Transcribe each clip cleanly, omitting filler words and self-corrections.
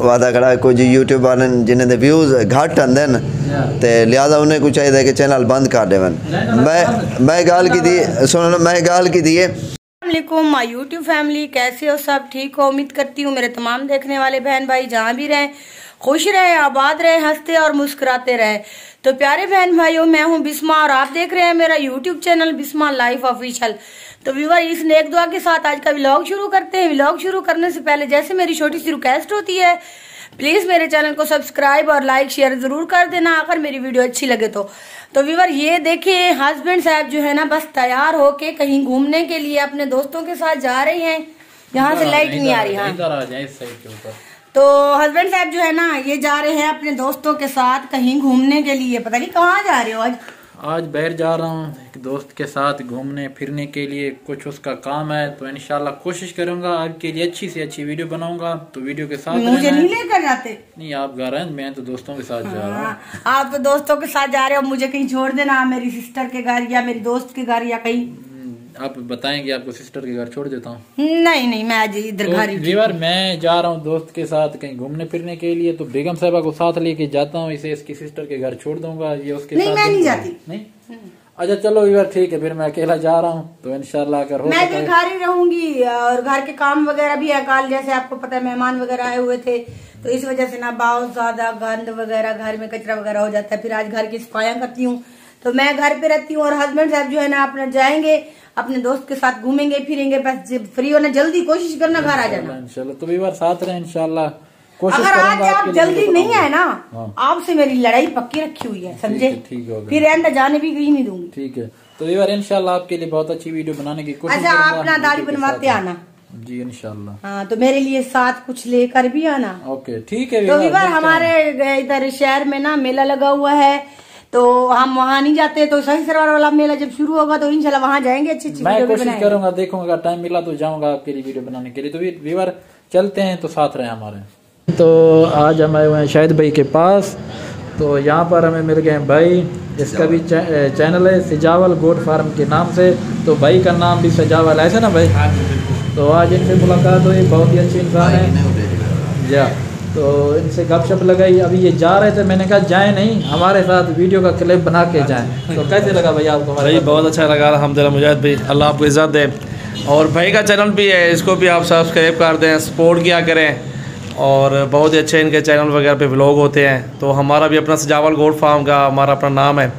वादा करा कुछ यूट्यूब वाले जिन्हें व्यूज़ घट आते हैं तो लिहाजा उन्हें कुछ चाहिए कि चैनल बंद कर देवन। मैं गाल की दी सुनो, मैं गाल की दी है। अस्सलामुअलैकुम माय यूट्यूब फैमिली, कैसे हो सब? ठीक हो? उम्मीद करती हूँ मेरे तमाम देखने वाले बहन भाई जहाँ भी रहें खुश रहे, आबाद रहे, हंसते और मुस्कुराते रहे। तो प्यारे बहन भाइयों, मैं हूँ बिस्मा और आप देख रहे हैं मेरा YouTube channel Bisma life official. तो व्यूअर, इस नेक दुआ के साथ आज का व्लॉग शुरू करते हैं। व्लॉग शुरू करने से पहले जैसे मेरी छोटी सी रिक्वेस्ट होती है, प्लीज मेरे चैनल को सब्सक्राइब और लाइक शेयर जरूर कर देना अगर मेरी वीडियो अच्छी लगे तो व्यूअर, ये देखिए हस्बैंड साहब जो है ना बस तैयार होके कहीं घूमने के लिए अपने दोस्तों के साथ जा रहे हैं। यहाँ से लाइट नहीं आ रही। हाँ, तो हस्बैंड साहब जो है ना ये जा रहे हैं अपने दोस्तों के साथ कहीं घूमने के लिए। पता नहीं कहाँ जा रहे हो आज? आज बाहर जा रहा हूँ एक दोस्त के साथ घूमने फिरने के लिए, कुछ उसका काम है। तो इंशाल्लाह कोशिश करूंगा आपके लिए अच्छी से अच्छी वीडियो बनाऊंगा। तो वीडियो के साथ मुझे नहीं लेकर जाते? नहीं, आप घर हैं, मैं तो दोस्तों के साथ जा रहा हूँ। आप तो दोस्तों के साथ जा रहे हो, मुझे कहीं छोड़ देना, मेरी सिस्टर के घर या मेरी दोस्त के घर या कहीं। आप बताएंगे, आपको सिस्टर के घर छोड़ देता हूँ। नहीं, मैं आज इधर घर ही। मैं जा रहा हूँ दोस्त के साथ कहीं घूमने फिरने के लिए। तो बेगम साहबा को साथ लेके जाता हूँ, इसे इसकी सिस्टर के घर छोड़ दूंगा। ये उसके नहीं, मैं नहीं जाती। नहीं, अच्छा चलो वीवर, ठीक है, फिर मैं अकेला जा रहा हूँ। तो इंशाल्लाह अगर हो मैं घर ही रहूंगी और घर के काम वगैरह भी है। कल जैसे आपको पता है मेहमान वगैरह आए हुए थे, तो इस वजह से ना बहुत ज्यादा गंद वगैरह घर में कचरा वगैरह हो जाता है। फिर आज घर की सफाइयां करती हूँ, तो मैं घर पे रहती हूँ और हस्बैंड साहब जो है ना अपना जाएंगे अपने दोस्त के साथ घूमेंगे फिरेंगे। बस फ्री होना, जल्दी कोशिश करना घर आ जाना इंशाल्लाह। तो वीवर साथ रहे इंशाल्लाह, कोशिश अगर आज आप जल्दी नहीं आए ना, आपसे मेरी लड़ाई पक्की रखी हुई है, समझे? ठीक होगा, फिर अंदर जाने भी कहीं नहीं दूंगी। ठीक है। तो वीवर इंशाल्लाह आपके लिए बहुत अच्छी वीडियो बनाने की कोशिश करूंगा। अच्छा, अपना दाढ़ी बनवाते आना जी इंशाल्लाह। हाँ, तो मेरे लिए साथ कुछ लेकर भी आना। ओके, ठीक है। तो वीवर, हमारे इधर शहर में ना मेला लगा हुआ है, तो हम वहाँ नहीं जाते। तो सही सरवार वाला मेला जब शुरू होगा तो इंशाल्लाह वहाँ जाएंगे, अच्छी मैं कोशिश करूंगा, देखूंगा टाइम मिला तो जाऊंगा आपके लिए वीडियो बनाने के लिए। तो वीवर चलते हैं, तो साथ रहे हमारे। तो आज हम आए हुए हैं शाहिद भाई के पास। तो यहाँ पर हमें मिल गए हैं भाई, इसका भी चैनल है सजावल गोट फार्म के नाम से। तो भाई का नाम भी सजावल ऐसा ना भाई? तो आज इनसे मुलाकात हुई, बहुत ही अच्छे इंसान है या। तो इनसे गपशप लगाई। अभी ये जा रहे थे, मैंने कहा जाए नहीं, हमारे साथ वीडियो का क्लिप बना के जाएं। तो कैसे लगा भाई आपको? भाई बहुत अच्छा लगा अल्हम्दुलिल्लाह मुजाहिद भाई, अल्लाह आपको इज़्ज़त दे। और भाई का चैनल भी है, इसको भी आप सब्सक्राइब कर दें, सपोर्ट किया करें। और बहुत ही अच्छे इनके चैनल वगैरह पे व्लॉग होते हैं। तो हमारा भी अपना सजावल गोट फार्म का हमारा अपना नाम है।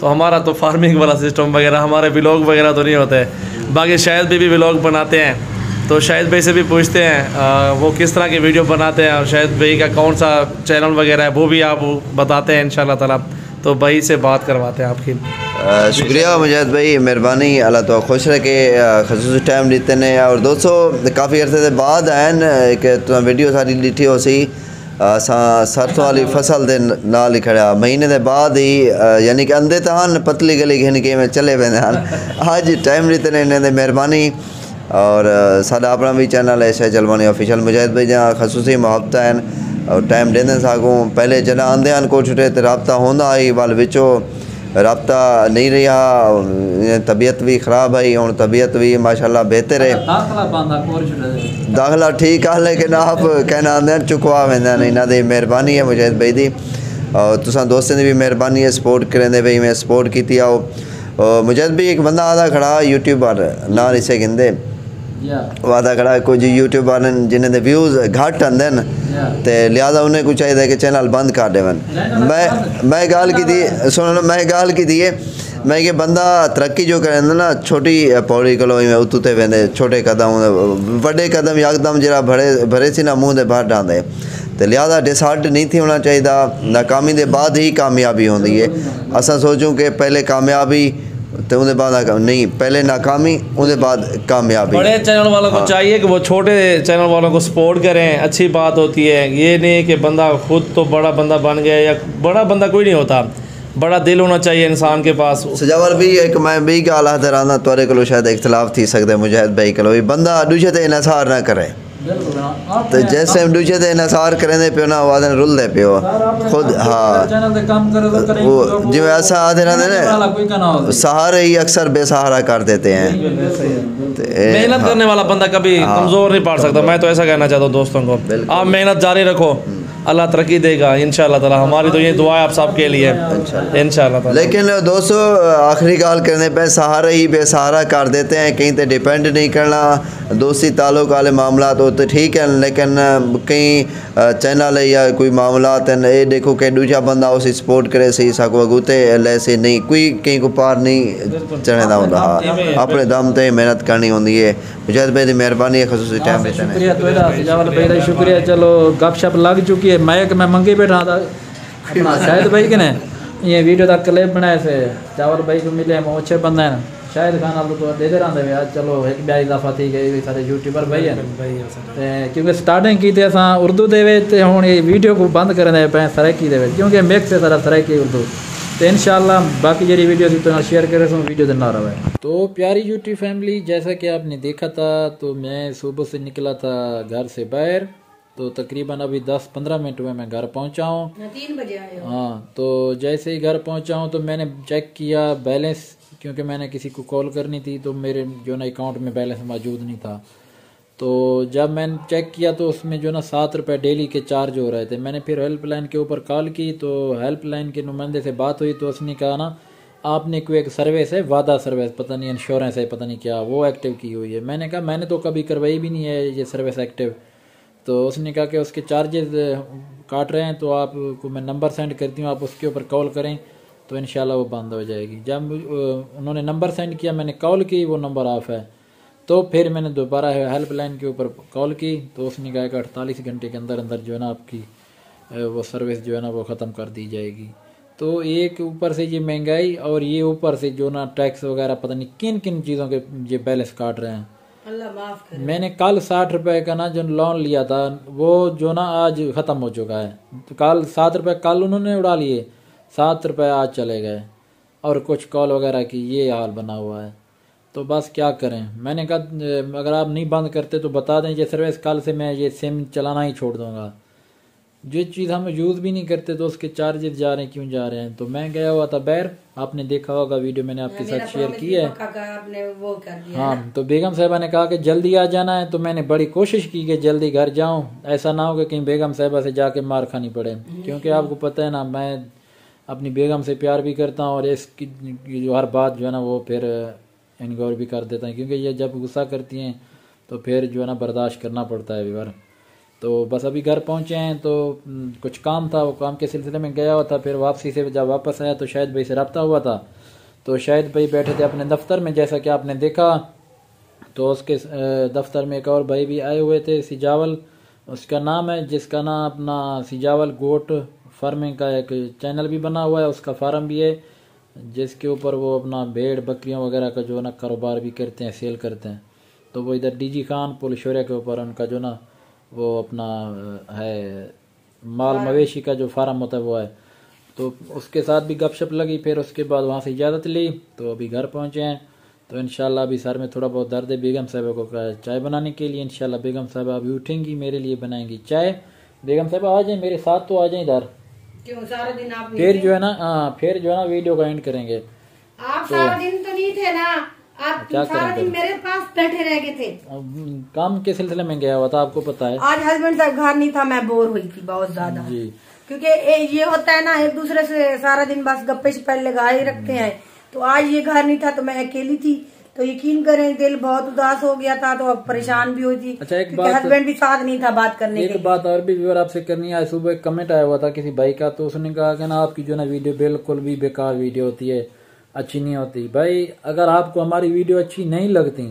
तो हमारा तो फार्मिंग वाला सिस्टम वगैरह, हमारे व्लॉग वगैरह तो नहीं होते। बाकी शाहिद भी व्लॉग बनाते हैं। तो शाहिद भाई से भी पूछते हैं वो किस तरह की वीडियो बनाते हैं, और शाहिद भाई का कौन सा चैनल वगैरह है वो भी आप बताते हैं इंशाल्लाह ताला। तो भाई से बात करवाते हैं आपकी। शुक्रिया मुजाहिद भाई, मेहरबानी, अल्लाह तो खुश रखे, खसूस टाइम देते हैं। और दोस्तों काफ़ी अर्से से बाद आन एक तो वीडियो सारी डिठी हो सी सरसों वाली फसल के नाल ही खड़ा महीने के बाद ही, यानी कि अंधे तहन पतली गली घिन के में चले पे अज टाइम देते हैं इन्हें मेहरबानी। और साडा अपना भी चैनल है शह जलवानी ऑफिशियल। मुजाहिद भाई जहाँ खसूसी मुहब्बत हैं और टाइम देंदे सागूं। पहले जॾहिं आंदे आन कोठे ते रबता होंदा ही, वाल विचो रबता नहीं रहा, तबीयत भी ख़राब आई, हूँ तबीयत भी माशाल्लाह बेहतर है। दाखिला ठीक है, लेकिन आप कहना आंदे चुकवा वेंदा नहीं, इन्हां दी मेहरबानी है मुजाहिद भाई दी। और तुसां दोस्तें दी भी मेहरबानी है, सपोर्ट करेंदे भाई, मैं सपोर्ट की आओ। मुजाहिद भी एक बंदा आदा खड़ा यूट्यूबर ना इसे गिंदे वादा करा कुछ यूट्यूब वाले जिन्हें व्यूज़ घट आते हैं तो लिहाजा उन्हें कुछ चाहिए कि चैनल बंद कर देवन। मैं गाल की दी सुनो, मैं गाल की दी है मैं कि बंदा तरक्की जो करें ना, छोटी पौड़ी कलो में उतुते वेंदे, छोटे कदम बड़े कदम यकदम जरा भरे सी ना मुँह दे बाहर डांदे। तो लिहाजा डिसहार्ट नहीं थी होना चाहिए, नाकामी के बाद ही कामयाबी होती है। असा सोचूं कि पहले कामयाबी तो उनके बाद नहीं, पहले नाकामी उनके बाद कामयाबी। बड़े चैनल वालों को चाहिए कि वो छोटे चैनल वालों को सपोर्ट करें, अच्छी बात होती है। ये नहीं कि बंदा खुद तो बड़ा बंदा बन गया, या बड़ा बंदा कोई नहीं होता, बड़ा दिल होना चाहिए इंसान के पास। सजावल भी एक मैं भी गाल हदराना तोरे को शायद इख्तलाफ थी सकते मुजाहिद भाई को, बंदा दूसरे ते इनसार ना करे। बिल्कुल आप तो जैसे हम दूजे ते नसार करेंदे पियो ना वादन रुलदे पियो खुद हाँ चैनल पे काम करे तो करें वो जिवें ऐसा आदे रहंदे वाला कोई का ना हो ने सहारे ही अक्सर बेसहारा कर देते हैं। मेहनत करने वाला बंदा कभी कमज़ोर नहीं पड़ सकता। मैं तो ऐसा कहना चाहता हूँ दोस्तों को, आप मेहनत जारी रखो, अल्लाह तरक्की देगा इंशाअल्लाह ताला। हमारी तो ये दुआ है आप सबके लिए इंशाअल्लाह ताला। लेकिन दोस्तों आखिरी गाल करने पे सहारा ही बेसहारा कर देते हैं, कहीं तो डिपेंड नहीं करना। दोस्ती ताल्लुक वाले मामला तो ठीक है, लेकिन कई चैनल या कोई मामला ये देखो कि दूजा बंदा उसे सपोर्ट करे सही सको अगूते ऐसे नहीं कोई कहीं को पार नहीं चढ़े होंदा। हाँ अपने दम ते मेहनत करनी होंदी है। मुजाहिद भाई की मेहरबानी है खसूसी टाइम देते हैं। शुक्रिया तो सिजावल भाई का शुक्रिया। चलो गपशप लग चुकी है। मैं मंगे बैठा था अपना शायद भाई के ने ये वीडियो तक क्लिप बनाए से चावल भाई को मिले हम अच्छे बंदे हैं शायद खान आलू तो दे रहे आज। चलो एक ब्याह इजाफा थी गई सारे यूट्यूबर भाई है क्योंकि स्टार्टिंग की थे अस उर्दू दे ते हुण ये वीडियो को बंद करने पे सराइकी दे क्योंकि मिक्स है सारा सराइकी उर्दू। तो इंशाल्लाह बाकी जी वीडियो थी तो शेयर करे सो वीडियो देना रहा है। तो प्यारी यूट्यूब फैमिली जैसा कि आपने देखा था तो मैं सुबह से निकला था घर से बाहर, तो तकरीबन अभी 10-15 मिनट में मैं घर पहुंचा हूँ। 3 बजे आए हो। हाँ तो जैसे ही घर पहुंचा हूँ तो मैंने चेक किया बैलेंस, क्योंकि मैंने किसी को कॉल करनी थी तो मेरे जो ना अकाउंट में बैलेंस मौजूद नहीं था। तो जब मैंने चेक किया तो उसमें जो ना 7 रुपये डेली के चार्ज हो रहे थे। मैंने फिर हेल्पलाइन के ऊपर कॉल की तो हेल्पलाइन के नुमाइंदे से बात हुई तो उसने कहा ना आपने कोई एक सर्विस है वादा सर्विस पता नहीं इंश्योरेंस है पता नहीं क्या वो एक्टिव की हुई है। मैंने कहा मैंने तो कभी करवाई भी नहीं है ये सर्विस एक्टिव। तो उसने कहा कि उसके चार्जेस काट रहे हैं तो आपको मैं नंबर सेंड करती हूँ आप उसके ऊपर कॉल करें तो इंशाल्लाह वो बंद हो जाएगी। जब उन्होंने नंबर सेंड किया मैंने कॉल की वो नंबर ऑफ है। तो फिर मैंने दोबारा हेल्पलाइन के ऊपर कॉल की तो उसने कहा कि 48 घंटे के अंदर अंदर जो है ना आपकी वो सर्विस जो है ना वो ख़त्म कर दी जाएगी। तो एक ऊपर से ये महंगाई और ये ऊपर से जो ना टैक्स वगैरह पता नहीं किन किन चीज़ों के ये बैलेंस काट रहे हैं। अल्लाह माफ करे। मैंने कल 60 रुपये का ना जो लोन लिया था वो जो ना आज ख़त्म हो चुका है। तो कल 7 रुपये कल उन्होंने उड़ा लिए 7 रुपये आज चले गए और कुछ कॉल वगैरह की ये हाल बना हुआ है। तो बस क्या करें। मैंने कहा अगर आप नहीं बंद करते तो बता दें ये सर्विस कल से मैं ये सिम चलाना ही छोड़ दूँगा। जो चीज़ हम यूज़ भी नहीं करते तो उसके चार्जेस जा रहे हैं क्यों जा रहे हैं। तो मैं गया हुआ था बैर आपने देखा होगा वीडियो मैंने आपके साथ शेयर की है। आपने वो कर दिया हाँ तो बेगम साहिबा ने कहा कि जल्दी आ जाना है तो मैंने बड़ी कोशिश की कि जल्दी घर जाऊं। ऐसा ना हो कि कहीं बेगम साहिबा से जाके मार खानी पड़े क्योंकि आपको पता है ना मैं अपनी बेगम से प्यार भी करता हूँ और इसकी जो हर बात जो है ना वो फिर इनगौर भी कर देता है क्योंकि ये जब गुस्सा करती हैं तो फिर जो है ना बर्दाश्त करना पड़ता है व्यवहार। तो बस अभी घर पहुँचे हैं तो कुछ काम था वो काम के सिलसिले में गया हुआ था। फिर वापसी से जब वापस आया तो शायद भाई से रब्ता हुआ था तो शायद भाई बैठे थे अपने दफ्तर में जैसा कि आपने देखा। तो उसके दफ्तर में एक और भाई भी आए हुए थे सिजावल उसका नाम है जिसका नाम अपना सिजावल गोट फार्मिंग का एक चैनल भी बना हुआ है उसका फार्म भी है जिसके ऊपर वो अपना भेड़ बकरियों वगैरह का जो ना कारोबार भी करते हैं सेल करते हैं। तो वो इधर डीजी खान पुल शौर्या के ऊपर उनका जो ना वो अपना है माल मवेशी का जो फार्म होता है वो है। तो उसके साथ भी गपशप लगी फिर उसके बाद वहाँ से इजाज़त ली तो अभी घर पहुँचे हैं। तो इंशाल्लाह अभी सर में थोड़ा बहुत दर्द है। बेगम साहिबा को चाय बनाने के लिए इंशाल्लाह बेगम साहिबा अभी उठेंगी मेरे लिए बनाएंगी चाय। बेगम साहिबा आ जाए मेरे साथ तो आ जाए इधर क्यों सारा दिन आप फिर जो है ना फिर जो है ना वीडियो का एंड करेंगे। आप सारा दिन तो नहीं थे ना आप सारा दिन मेरे पास बैठे रह गए थे। काम के सिलसिले में गया हुआ था आपको पता है। आज हस्बैंड साहब घर नहीं था मैं बोर हुई थी बहुत ज्यादा जी क्योंकि ये होता है ना एक दूसरे से सारा दिन बस गप्पे शप्पे लगा ही रखते हैं। तो आज ये घर नहीं था तो मैं अकेली थी तो यकीन करें दिल बहुत उदास हो गया था तो अब परेशान भी हुई थी। अच्छा एक बात हस्बैंड भी साथ नहीं था बात करने एक बात और भी व्यूअर आपसे करनी है। सुबह एक कमेंट आया हुआ था किसी भाई का तो उसने कहा कि ना आपकी जो ना वीडियो बिल्कुल भी बेकार वीडियो होती है अच्छी नहीं होती। भाई अगर आपको हमारी वीडियो अच्छी नहीं लगती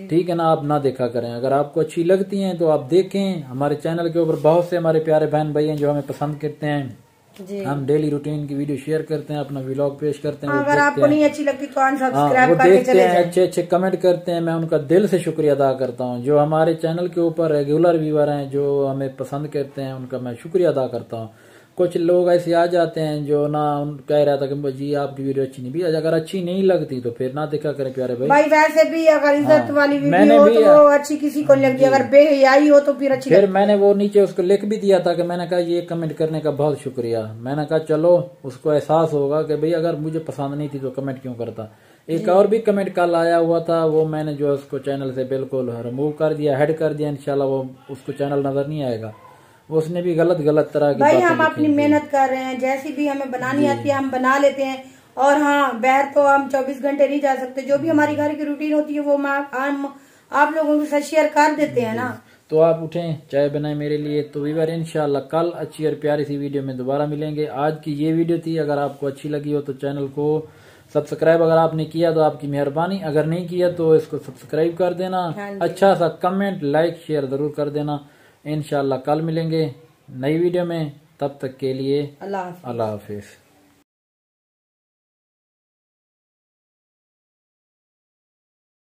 ठीक है ना आप ना देखा करें। अगर आपको अच्छी लगती हैं तो आप देखें। हमारे चैनल के ऊपर बहुत से हमारे प्यारे बहन भाई हैं जो हमें पसंद करते हैं। हम डेली रूटीन की वीडियो शेयर करते हैं अपना व्लॉग पेश करते हैं। अगर आपको नहीं अच्छी लगती तो अनसब्सक्राइब वो करके देखते चले हैं अच्छे अच्छे कमेंट करते हैं। मैं उनका दिल से शुक्रिया अदा करता हूँ जो हमारे चैनल के ऊपर रेगुलर व्यूअर हैं जो हमें पसंद करते हैं उनका मैं शुक्रिया अदा करता हूँ। कुछ लोग ऐसे आ जाते हैं जो ना कह रहा था कि जी आपकी वीडियो अच्छी नहीं भी, अगर अच्छी नहीं लगती तो फिर ना देखा करें प्यारे भाई। भाई वैसे भी अगर इज्जत वाली वीडियो हो तो वो अच्छी किसी को नहीं लगती, अगर बेहयाई हो तो फिर अच्छी फिर मैंने वो नीचे उसको लिख भी दिया था कि मैंने कहा ये कमेंट करने का बहुत शुक्रिया। मैंने कहा चलो उसको एहसास होगा कि भाई अगर मुझे पसंद नहीं थी तो कमेंट क्यों करता। एक और भी कमेंट कल आया हुआ था, वो मैंने जो उसको चैनल से बिल्कुल रिमूव कर दिया, हेड कर दिया। इंशाल्लाह वो उसको चैनल नजर नहीं आएगा। उसने भी गलत तरह की भाई हम अपनी मेहनत कर रहे हैं, जैसी भी हमें बनानी आती है हम बना लेते हैं। और हाँ, बाहर तो हम 24 घंटे नहीं जा सकते, जो भी हमारी घर की रूटीन होती है वो हम आप लोगों के साथ शेयर कर देते हैं ना। तो आप उठें, चाय बनाएं मेरे लिए। तो वीवर इंशाल्लाह कल अच्छी और प्यारी सी वीडियो में दोबारा मिलेंगे। आज की ये वीडियो थी, अगर आपको अच्छी लगी हो तो चैनल को सब्सक्राइब अगर आपने किया तो आपकी मेहरबानी, अगर नहीं किया तो इसको सब्सक्राइब कर देना। अच्छा सा कमेंट लाइक शेयर जरूर कर देना। इंशाल्लाह कल मिलेंगे नई वीडियो में, तब तक के लिए अल्लाह हाफिज।